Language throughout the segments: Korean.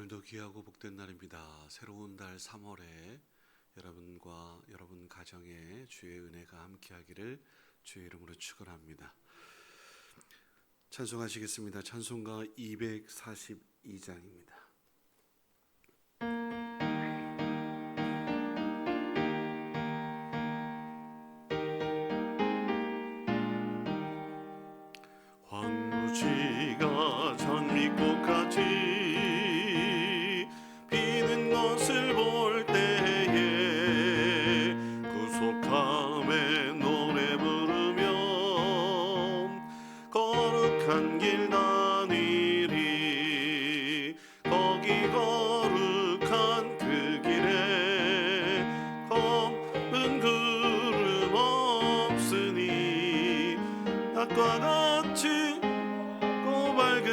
오늘도 귀하고 복된 날입니다. 새로운 달 3월에 여러분과 여러분 가정에 주의 은혜가 함께하기를 주의 이름으로 축원합니다. 찬송하시겠습니다. 찬송가 242장입니다. 황무지가 장미꽃같이 피는 것을 볼 때에 구속함에 노래 부르며 거룩한 길 다니리. 거기 거룩한 그 길에 검은 구름 없으니 낮과 같이 밝은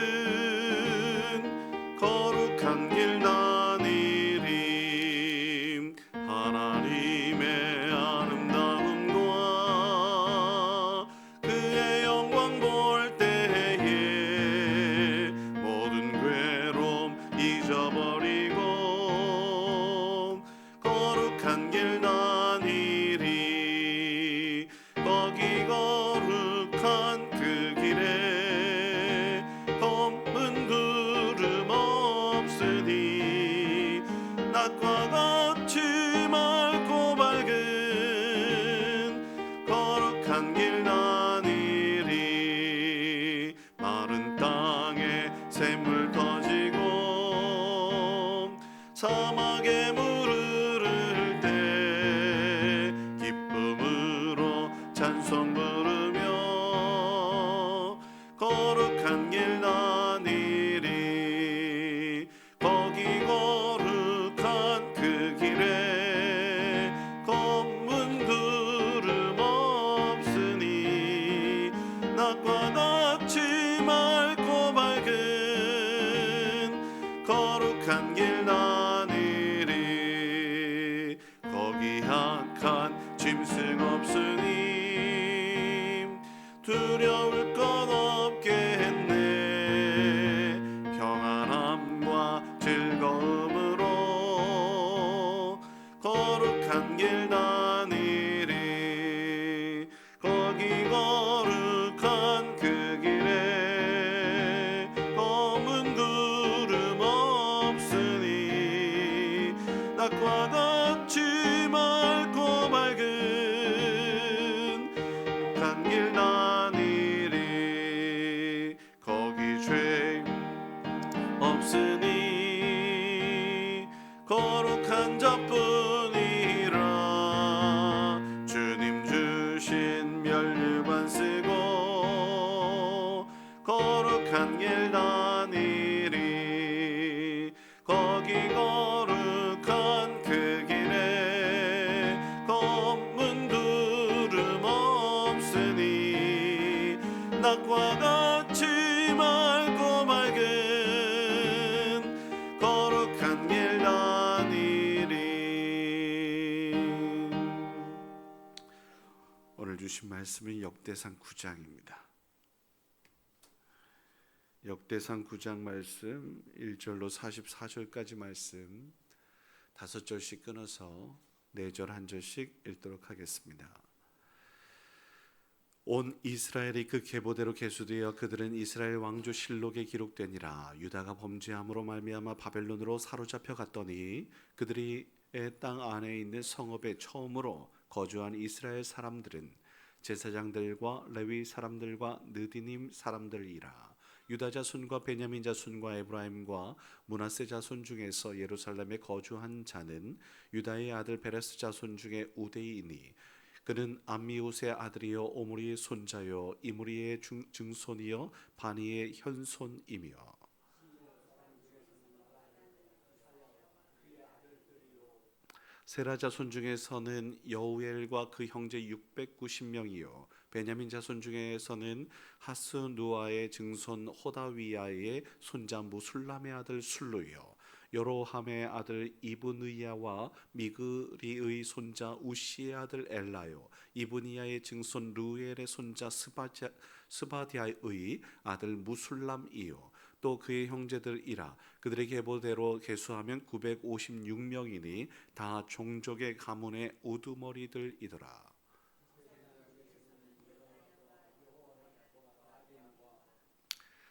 거룩한 길 다니림. 하나님의 아름다움과 그의 영광 볼 때에 모든 괴로움 잊어버리고 거룩한 길 다니리. 거기 거룩한 그 길에 검은 구름 없으니 낮과 같이 맑고 밝은 거룩한 길 다니리. 마른 땅에 샘물 터지고 사막에 물 흐를 때 기쁨으로 찬송 부르며 거룩한 길 다니리. 거기 거룩한 그 길에 검은 구름 없으니 낮과 같이 맑고 밝은 거룩한 길 다니리. 거기 악한 짐승 없으니 두려울 것 없겠네. 평안함과 즐거움으로 거룩한 길 다니리. 거기 거룩한 그 길에 검은 구름 없으니 낮과 같이 맑고 밝은 거룩한 길 다니리. 거기 죄 없으니 거룩한 자뿐이라. 주님 주신 면류관 쓰고 거룩한 길 다니리. 거기 거룩한 그 길에 검은 구름 없으니 낮과 같이 맑고 밝은 거룩한 길 다니리. 오늘 주신 말씀은 역대상 9장입니다. 역대상 9장 말씀 1절로 44절까지 말씀 5절씩 끊어서 4절 1절씩 읽도록 하겠습니다. 온 이스라엘이 그 계보대로 계수되어 그들은 이스라엘 왕조 실록에 기록되니라. 유다가 범죄함으로 말미암아 바벨론으로 사로잡혀 갔더니 그들이 땅 안에 있는 성읍에 처음으로 거주한 이스라엘 사람들은 제사장들과 레위 사람들과 느디님 사람들이라. 유다 자손과 베냐민 자손과 에브라임과 므낫세 자손 중에서 예루살렘에 거주한 자는 유다의 아들 베레스 자손 중에 우데이니 그는 암미우스의 아들이요 오므리의 손자요 이므리의 증손이요 바니의 현손이며 세라 자손 중에서는 여우엘과 그 형제 690명이요 베냐민 자손 중에서는 하스누아의 증손 호다위야의 손자 무술람의 아들 술루요 여로함의 아들 이브느야와 미그리의 손자 우시의 아들 엘라요 이브니야의 증손 루엘의 손자 스바디아의 아들 무술람이요 또 그의 형제들이라. 그들의 계보대로 계수하면 956명이니 다 종족의 가문의 우두머리들이더라.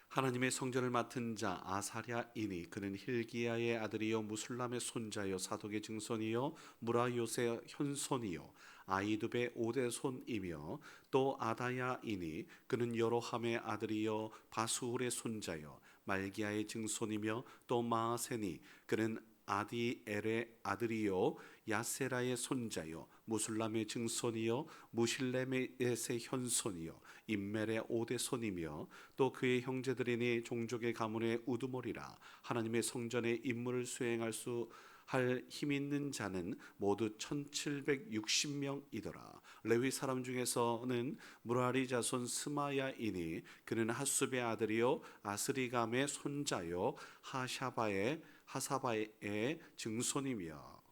하나님의 성전을 맡은 자 아사랴이니 그는 힐기야의 아들이요 무술람의 손자요 사독의 증손이요 무라요의 현손이요 아이두베 오대손이며 또 아다야이니 그는 여로함의 아들이요 바수훌의 손자요 말기야의 증손이며 또 마아세니 그는 아디엘의 아들이요 야세라의 손자요 무술람의 증손이요 무실레메의 현손이요 임멜의 오대손이며 또 그의 형제들이니 종족의 가문의 우두머리라. 하나님의 성전의 임무를 수행할 수 할 힘 있는 자는 모두 1760명이더라. 레위 사람 중에서는 무라리 자손 스마야이니 그는 하숲의 아들이요 아스리감의 손자요 하사바의 증손이며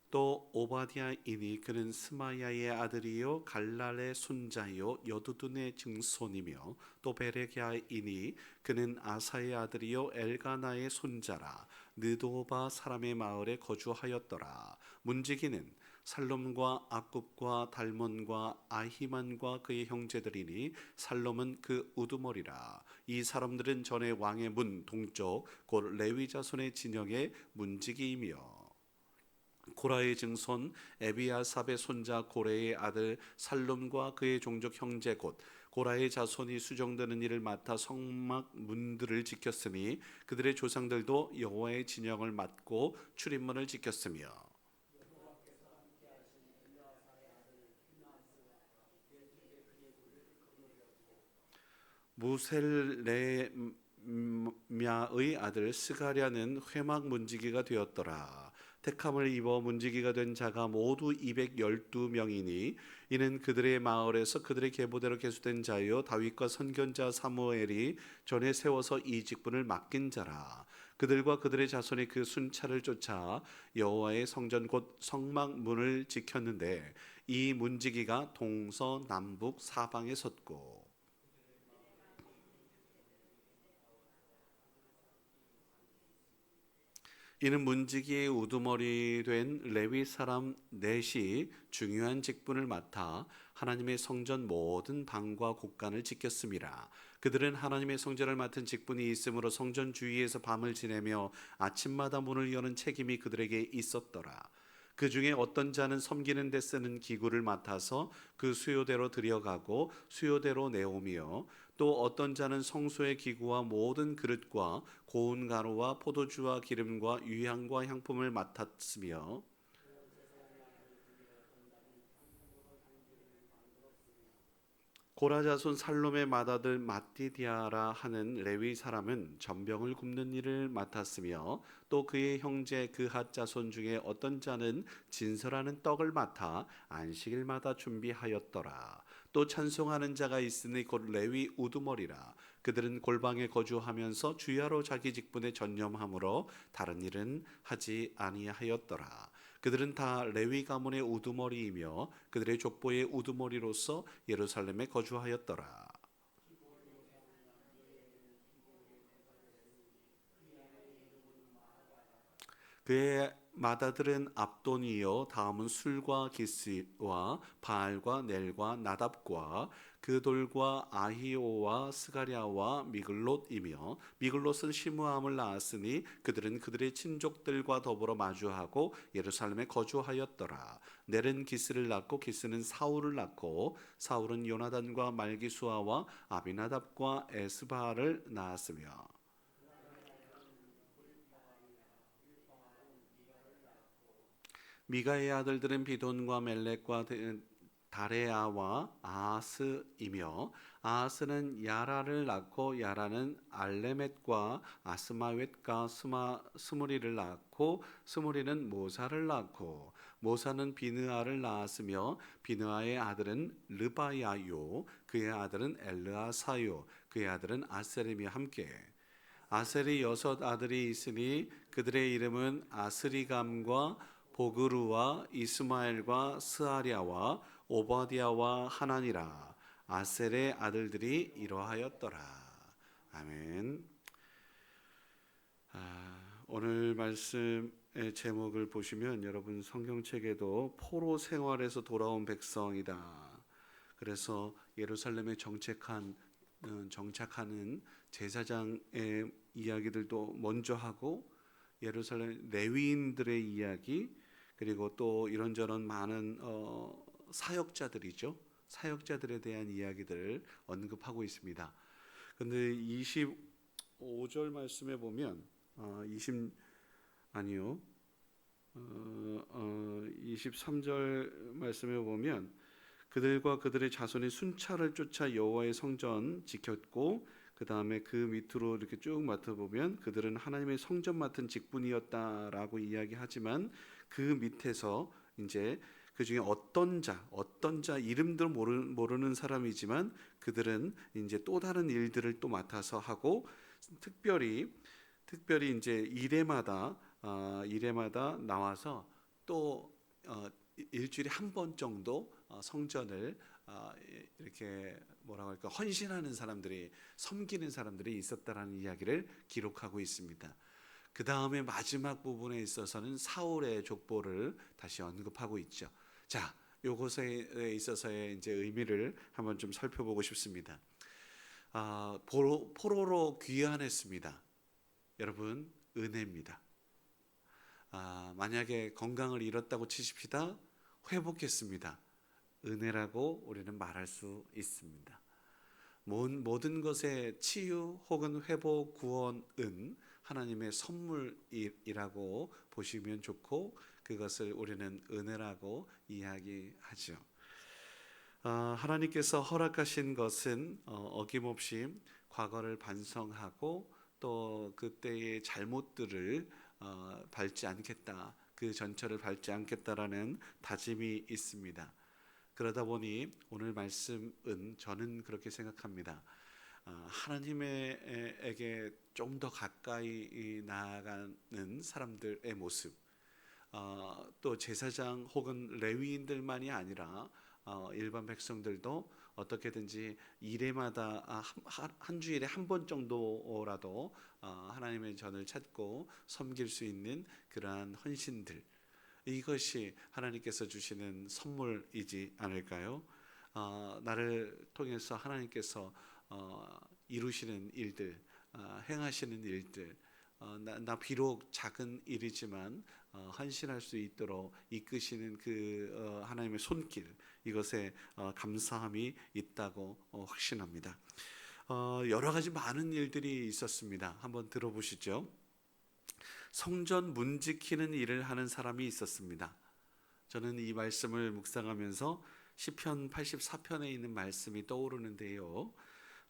또 오바댜이니 그는 스마야의 아들이요 갈랄의 손자요 여두둔의 증손이며 또 베레갸이니 그는 아사의 아들이요 엘가나의 손자라. 느도바 사람의 마을에 거주하였더라. 문지기는 살롬과 악굽과 달몬과 아히만과 그의 형제들이니 살롬은 그 우두머리라. 이 사람들은 전에 왕의 문 동쪽 곧 레위 자손의 진영의 문지기이며 고라의 증손 에비아삽의 손자 고레의 아들 살룸과 그의 종족 형제 곧 고라의 자손이 수정되는 일을 맡아 성막 문들을 지켰으니 그들의 조상들도 여호와의 진영을 맡고 출입문을 지켰으며 무셀레미아의 아들 스가랴는 회막 문지기가 되었더라. 택함을 입어 문지기가 된 자가 모두 212명이니 이는 그들의 마을에서 그들의 계보대로 계수된 자요 다윗과 선견자 사무엘이 전에 세워서 이 직분을 맡긴 자라. 그들과 그들의 자손이 그 순찰을 쫓아 여호와의 성전 곧 성막 문을 지켰는데 이 문지기가 동서남북 사방에 섰고 이는 문지기의 우두머리 된 레위 사람 넷이 중요한 직분을 맡아 하나님의 성전 모든 방과 곳간을 지켰습니다. 그들은 하나님의 성전을 맡은 직분이 있으므로 성전 주위에서 밤을 지내며 아침마다 문을 여는 책임이 그들에게 있었더라. 그 중에 어떤 자는 섬기는 데 쓰는 기구를 맡아서 그 수요대로 들여가고 수요대로 내오며 또 어떤 자는 성소의 기구와 모든 그릇과 고운 가루와 포도주와 기름과 유향과 향품을 맡았으며 고라 자손 살롬의 맏아들 마띠디아라 하는 레위 사람은 전병을 굽는 일을 맡았으며 또 그의 형제 그핫 자손 중에 어떤 자는 진설하는 떡을 맡아 안식일마다 준비하였더라. 또 찬송하는 자가 있으니 곧 레위 우두머리라. 그들은 골방에 거주하면서 주야로 자기 직분에 전념하므로 다른 일은 하지 아니하였더라. 그들은 다 레위 가문의 우두머리이며 그들의 족보의 우두머리로서 예루살렘에 거주하였더라. 그의 맏아들은 압돈이요 다음은 술과 기스와 바알과 넬과 나답과 그돌과 아히오와 스가랴와 미글롯이며 미글롯은 시므암을 낳았으니 그들은 그들의 친족들과 더불어 마주하고 예루살렘에 거주하였더라. 넬은 기스를 낳고 기스는 사울을 낳고 사울은 요나단과 말기수아와 아비나답과 에스바를 낳았으며 미가의 아들들은 비돈과 멜렉과 다레아와 아하스이며 아하스는 야라를 낳고 야라는 알레멧과 아스마웻과 스무리를 낳고 스무리는 모사를 낳고 모사는 비느아를 낳았으며 비느아의 아들은 르바야요 그의 아들은 엘르아사요 그의 아들은 아셀이며 함께 아셀이 6 아들이 있으니 그들의 이름은 아스리감과 보그루와 이스마엘과 스아리아와 오바디아와 하나니라. 아셀의 아들들이 이러하였더라. 아멘. 오늘 말씀의 제목을 보시면 여러분 성경책에도 포로 생활에서 돌아온 백성이다. 그래서 예루살렘에 정착하는 제사장의 이야기들도 먼저 하고 예루살렘 레위인들의 이야기, 그리고 또 이런저런 많은 사역자들이죠. 사역자들에 대한 이야기들을 언급하고 있습니다. 그런데 25절 말씀에 보면 23절 말씀에 보면 그들과 그들의 자손이 순찰을 쫓아 여호와의 성전 지켰고, 그 다음에 그 밑으로 이렇게 쭉 맡아보면 그들은 하나님의 성전 맡은 직분이었다라고 이야기하지만, 그 밑에서 이제 그 중에 어떤 자 이름도 모르는 사람이지만 그들은 이제 또 다른 일들을 또 맡아서 하고, 특별히 이제 일회마다 나와서 또 일주일에 한 번 정도 성전을 이렇게 뭐라고 할까, 헌신하는 사람들이, 섬기는 사람들이 있었다라는 이야기를 기록하고 있습니다. 그 다음에 마지막 부분에 있어서는 사울의 족보를 다시 언급하고 있죠. 자, 요것에 있어서의 이제 의미를 한번 좀 살펴보고 싶습니다. 포로로 귀환했습니다. 여러분, 은혜입니다. 만약에 건강을 잃었다고 치십시다. 회복했습니다. 은혜라고 우리는 말할 수 있습니다. 모든 것의 치유 혹은 회복, 구원은 하나님의 선물이라고 보시면 좋고, 그것을 우리는 은혜라고 이야기하죠. 하나님께서 허락하신 것은 어김없이 과거를 반성하고 또 그때의 잘못들을 밟지 않겠다, 그 전철을 밟지 않겠다라는 다짐이 있습니다. 그러다 보니 오늘 말씀은 저는 그렇게 생각합니다. 하나님에게 좀 더 가까이 나아가는 사람들의 모습, 또 제사장 혹은 레위인들만이 아니라 일반 백성들도 어떻게든지 일회마다 한 주일에 한 번 정도라도 하나님의 전을 찾고 섬길 수 있는 그러한 헌신들, 이것이 하나님께서 주시는 선물이지 않을까요? 나를 통해서 하나님께서 이루시는 일들, 행하시는 일들, 나 비록 작은 일이지만 헌신할 수 있도록 이끄시는 그 하나님의 손길, 이것에 감사함이 있다고 확신합니다. 여러 가지 많은 일들이 있었습니다. 한번 들어보시죠. 성전 문 지키는 일을 하는 사람이 있었습니다. 저는 이 말씀을 묵상하면서 시편 84편에 있는 말씀이 떠오르는데요.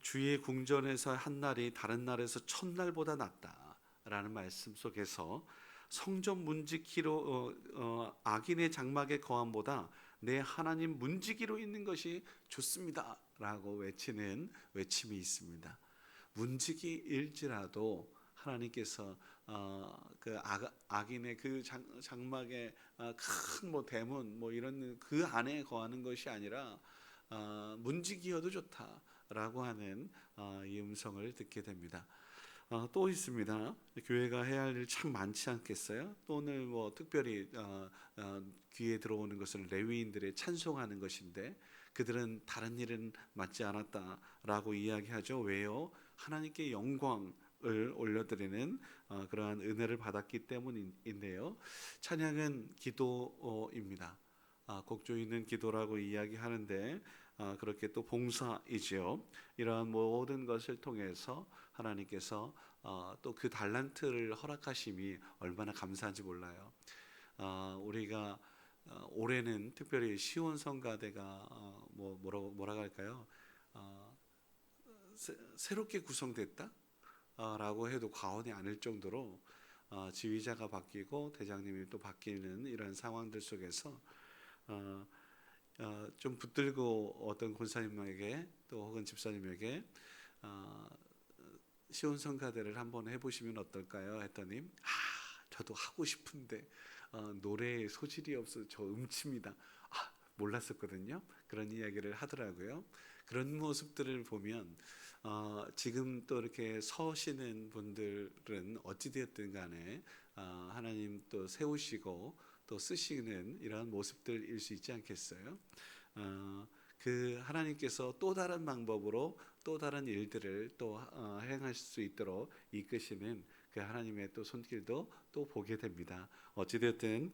주의 궁전에서 한 날이 다른 날에서 첫날보다 낫다라는 말씀 속에서 성전 문지기로 악인의 장막의 거함보다 내 하나님 문지기로 있는 것이 좋습니다라고 외치는 외침이 있습니다. 문지기일지라도 하나님께서 그 악인의 그 장막의 큰 뭐 대문 뭐 이런 그 안에 거하는 것이 아니라 문지기여도 좋다라고 하는 이 음성을 듣게 됩니다. 또 있습니다. 교회가 해야 할 일 참 많지 않겠어요? 또 오늘 뭐 특별히 귀에 들어오는 것은 레위인들의 찬송하는 것인데, 그들은 다른 일은 맡지 않았다라고 이야기하죠. 왜요? 하나님께 영광을 올려드리는 그러한 은혜를 받았기 때문인데요. 찬양은 기도입니다. 곡조 있는 기도라고 이야기하는데 그렇게 또 봉사이지요. 이러한 모든 것을 통해서 하나님께서 또 그 달란트를 허락하심이 얼마나 감사한지 몰라요. 우리가 올해는 특별히 시온 성가대가 뭐라고 할까요? 새롭게 구성됐다? 라고 해도 과언이 아닐 정도로 지휘자가 바뀌고 대장님이 또 바뀌는 이런 상황들 속에서 좀 붙들고 어떤 권사님에게 또 혹은 집사님에게 시온 성가대를 한번 해보시면 어떨까요? 했더니 저도 하고 싶은데 노래에 소질이 없어서 저 음치입니다. 몰랐었거든요. 그런 이야기를 하더라고요. 그런 모습들을 보면 지금 또 이렇게 서시는 분들은 어찌되었든 간에 하나님 또 세우시고 또 쓰시는 이러한 모습들일 수 있지 않겠어요? 그 하나님께서 또 다른 방법으로 또 다른 일들을 또 행할 수 있도록 이끄시는 그 하나님의 또 손길도 또 보게 됩니다. 어찌되었든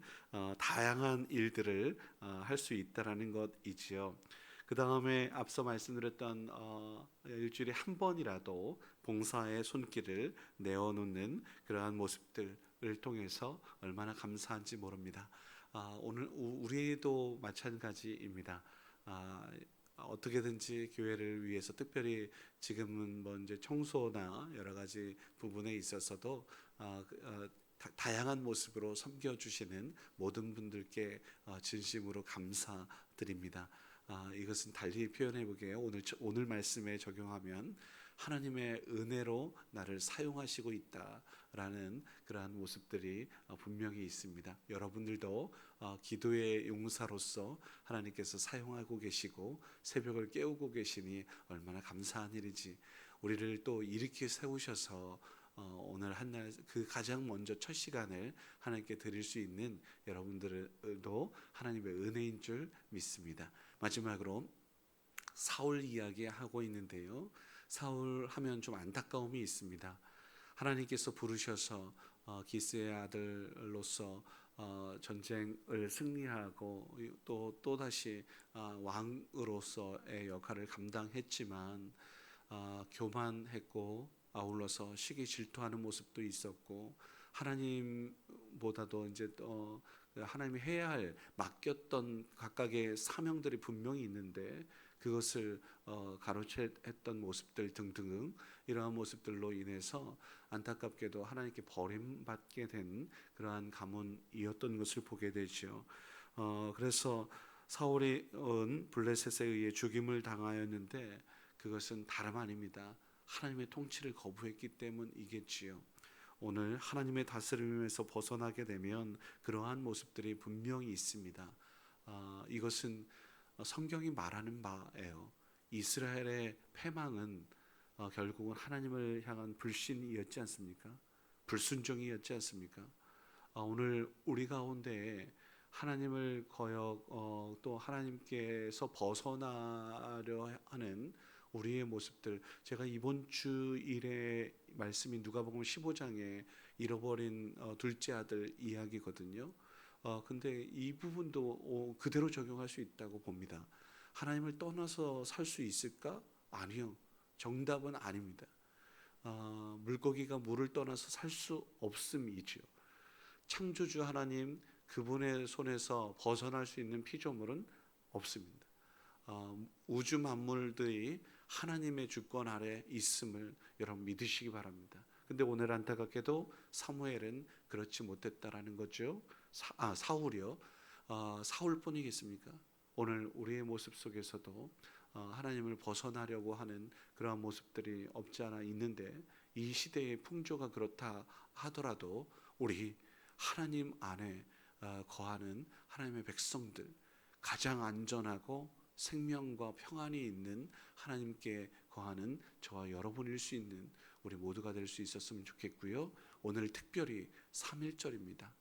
다양한 일들을 할 수 있다라는 것이지요. 그 다음에 앞서 말씀드렸던 일주일에 한 번이라도 봉사의 손길을 내어놓는 그러한 모습들을 통해서 얼마나 감사한지 모릅니다. 오늘 우리도 마찬가지입니다. 어떻게든지 교회를 위해서 특별히 지금은 뭐 이제 청소나 여러 가지 부분에 있어서도 다양한 모습으로 섬겨주시는 모든 분들께 진심으로 감사드립니다. 이것은 달리 표현해 보게요. 오늘 말씀에 적용하면 하나님의 은혜로 나를 사용하시고 있다라는 그러한 모습들이 분명히 있습니다. 여러분들도 기도의 용사로서 하나님께서 사용하고 계시고 새벽을 깨우고 계시니 얼마나 감사한 일이지. 우리를 또 이렇게 세우셔서 오늘 한날 그 가장 먼저 첫 시간을 하나님께 드릴 수 있는 여러분들도 하나님의 은혜인 줄 믿습니다. 마지막으로 사울 이야기 하고 있는데요. 사울 하면 좀 안타까움이 있습니다. 하나님께서 부르셔서 기스의 아들로서 전쟁을 승리하고 또 다시 왕으로서의 역할을 감당했지만 교만했고 아울러서 시기 질투하는 모습도 있었고 하나님보다도 이제 하나님이 해야 할 맡겼던 각각의 사명들이 분명히 있는데 그것을 가로챘던 모습들 등등 이러한 모습들로 인해서 안타깝게도 하나님께 버림받게 된 그러한 가문이었던 것을 보게 되죠. 그래서 사울은 블레셋에 의해 죽임을 당하였는데 그것은 다름 아닙니다. 하나님의 통치를 거부했기 때문이겠지요. 오늘 하나님의 다스림에서 벗어나게 되면 그러한 모습들이 분명히 있습니다. 이것은 성경이 말하는 바예요. 이스라엘의 패망은 결국은 하나님을 향한 불신이었지 않습니까? 불순종이었지 않습니까? 오늘 우리 가운데 하나님을 또 하나님께서 벗어나려 하는 우리의 모습들, 제가 이번 주일에 말씀인 누가복음 15장에 잃어버린 둘째 아들 이야기거든요. 근데 이 부분도 그대로 적용할 수 있다고 봅니다. 하나님을 떠나서 살 수 있을까? 아니요. 정답은 아닙니다. 물고기가 물을 떠나서 살 수 없음이지요. 창조주 하나님 그분의 손에서 벗어날 수 있는 피조물은 없습니다. 우주 만물들이 하나님의 주권 아래 있음을 여러분 믿으시기 바랍니다. 근데 오늘 안타깝게도 사무엘은 그렇지 못했다라는 거죠. 사울이요. 사울뿐이겠습니까? 오늘 우리의 모습 속에서도 하나님을 벗어나려고 하는 그러한 모습들이 없지 않아 있는데 이 시대의 풍조가 그렇다 하더라도 우리 하나님 안에 거하는 하나님의 백성들 가장 안전하고 생명과 평안이 있는 하나님께 거하는 저와 여러분일 수 있는 우리 모두가 될 수 있었으면 좋겠고요. 오늘 특별히 3.1절입니다.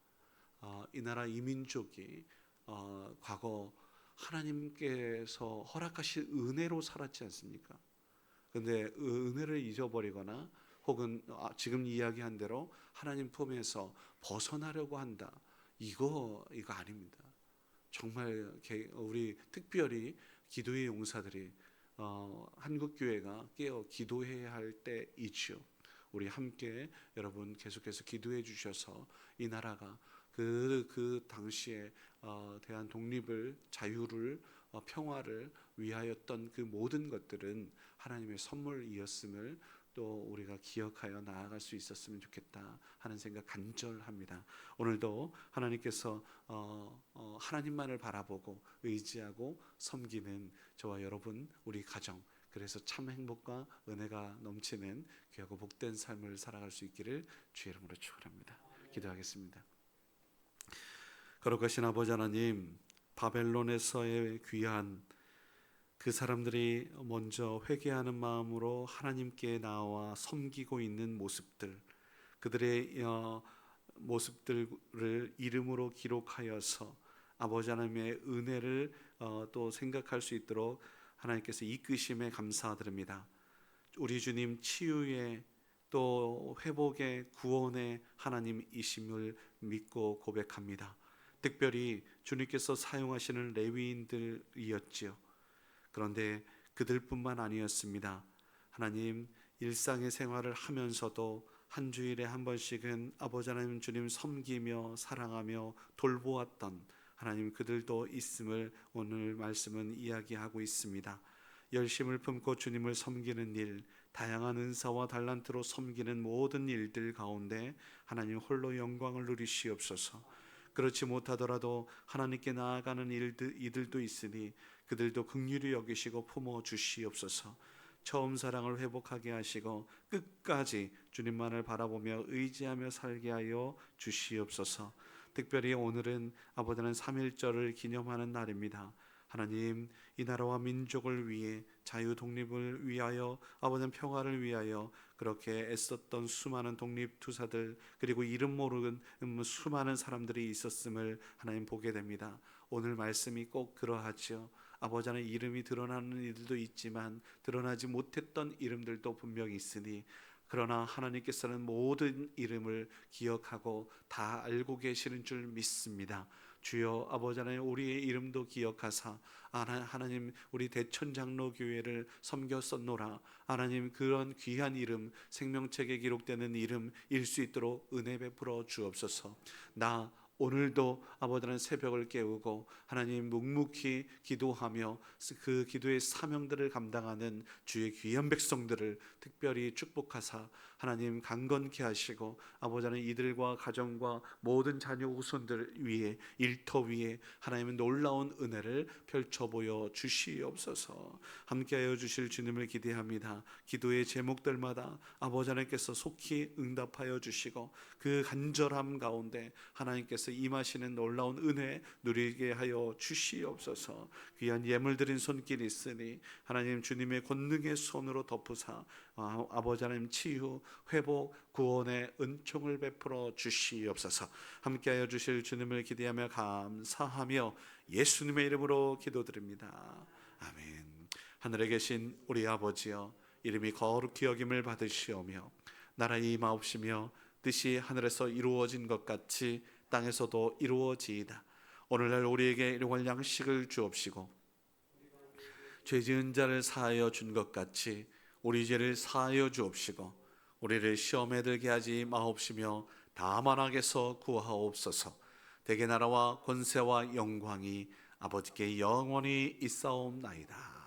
이 나라 이민족이 과거 하나님께서 허락하신 은혜로 살았지 않습니까? 그런데 은혜를 잊어버리거나 혹은 지금 이야기한 대로 하나님 품에서 벗어나려고 한다. 이거 아닙니다. 정말 우리 특별히 기도의 용사들이 한국교회가 깨어 기도해야 할 때이죠. 우리 함께 여러분 계속해서 기도해 주셔서 이 나라가 그 당시에 대한 독립을 자유를 평화를 위하였던 그 모든 것들은 하나님의 선물이었음을 또 우리가 기억하여 나아갈 수 있었으면 좋겠다 하는 생각 간절합니다. 오늘도 하나님께서 하나님만을 바라보고 의지하고 섬기는 저와 여러분 우리 가정 그래서 참 행복과 은혜가 넘치는 귀하고 복된 삶을 살아갈 수 있기를 주의 이름으로 축원합니다. 기도하겠습니다. 거룩하신 아버지 하나님, 바벨론에서의 귀한 그 사람들이 먼저 회개하는 마음으로 하나님께 나와 섬기고 있는 모습들, 그들의 모습들을 이름으로 기록하여서 아버지 하나님의 은혜를 또 생각할 수 있도록 하나님께서 이끄심에 감사드립니다. 우리 주님 치유의 또 회복의 구원의 하나님이심을 믿고 고백합니다. 특별히 주님께서 사용하시는 레위인들이었지요. 그런데 그들뿐만 아니었습니다. 하나님, 일상의 생활을 하면서도 한 주일에 한 번씩은 아버지 하나님 주님 섬기며 사랑하며 돌보았던 하나님, 그들도 있음을 오늘 말씀은 이야기하고 있습니다. 열심을 품고 주님을 섬기는 일, 다양한 은사와 달란트로 섬기는 모든 일들 가운데 하나님 홀로 영광을 누리시옵소서. 그렇지 못하더라도 하나님께 나아가는 이들도 있으니 그들도 긍휼히 여기시고 품어 주시옵소서. 처음 사랑을 회복하게 하시고 끝까지 주님만을 바라보며 의지하며 살게 하여 주시옵소서. 특별히 오늘은 아버지는 3.1절을 기념하는 날입니다. 하나님, 이 나라와 민족을 위해 자유 독립을 위하여 아버지는 평화를 위하여 그렇게 애썼던 수많은 독립투사들, 그리고 이름 모르는 수많은 사람들이 있었음을 하나님 보게 됩니다. 오늘 말씀이 꼭 그러하죠. 아버지 하나님, 이름이 드러나는 이들도 있지만 드러나지 못했던 이름들도 분명히 있으니, 그러나 하나님께서는 모든 이름을 기억하고 다 알고 계시는 줄 믿습니다. 주여 아버지 하나님, 우리의 이름도 기억하사 하나님 우리 대천장로교회를 섬겼었노라. 하나님, 그런 귀한 이름, 생명책에 기록되는 이름일 수 있도록 은혜 베풀어 주옵소서. 나 오늘도 아버지 하나님 새벽을 깨우고 하나님 묵묵히 기도하며 그 기도의 사명들을 감당하는 주의 귀한 백성들을 특별히 축복하사 하나님 강건케 하시고 아버지 하나님 이들과 가정과 모든 자녀 후손들 위에, 일터 위에 하나님의 놀라운 은혜를 펼쳐 보여 주시옵소서. 함께하여 주실 주님을 기대합니다. 기도의 제목들마다 아버지 하나님께서 속히 응답하여 주시고 그 간절함 가운데 하나님께서 임하시는 놀라운 은혜 누리게 하여 주시옵소서. 귀한 예물 드린 손길이 있으니 하나님 주님의 권능의 손으로 덮으사 아버지 하나님 치유, 회복, 구원의 은총을 베풀어 주시옵소서. 함께하여 주실 주님을 기대하며 감사하며 예수님의 이름으로 기도드립니다. 아멘. 하늘에 계신 우리 아버지여, 이름이 거룩히 여김을 받으시오며 나라의 임하옵시며 뜻이 하늘에서 이루어진 것 같이 땅에서도 이루어지이다. 오늘날 우리에게 일용할 양식을 주옵시고 죄 지은 자를 사하여 준 것 같이 우리 죄를 사하여 주옵시고 우리를 시험에 들게 하지 마옵시며 다만 악에서 구하옵소서. 대개 나라와 권세와 영광이 아버지께 영원히 있사옵나이다.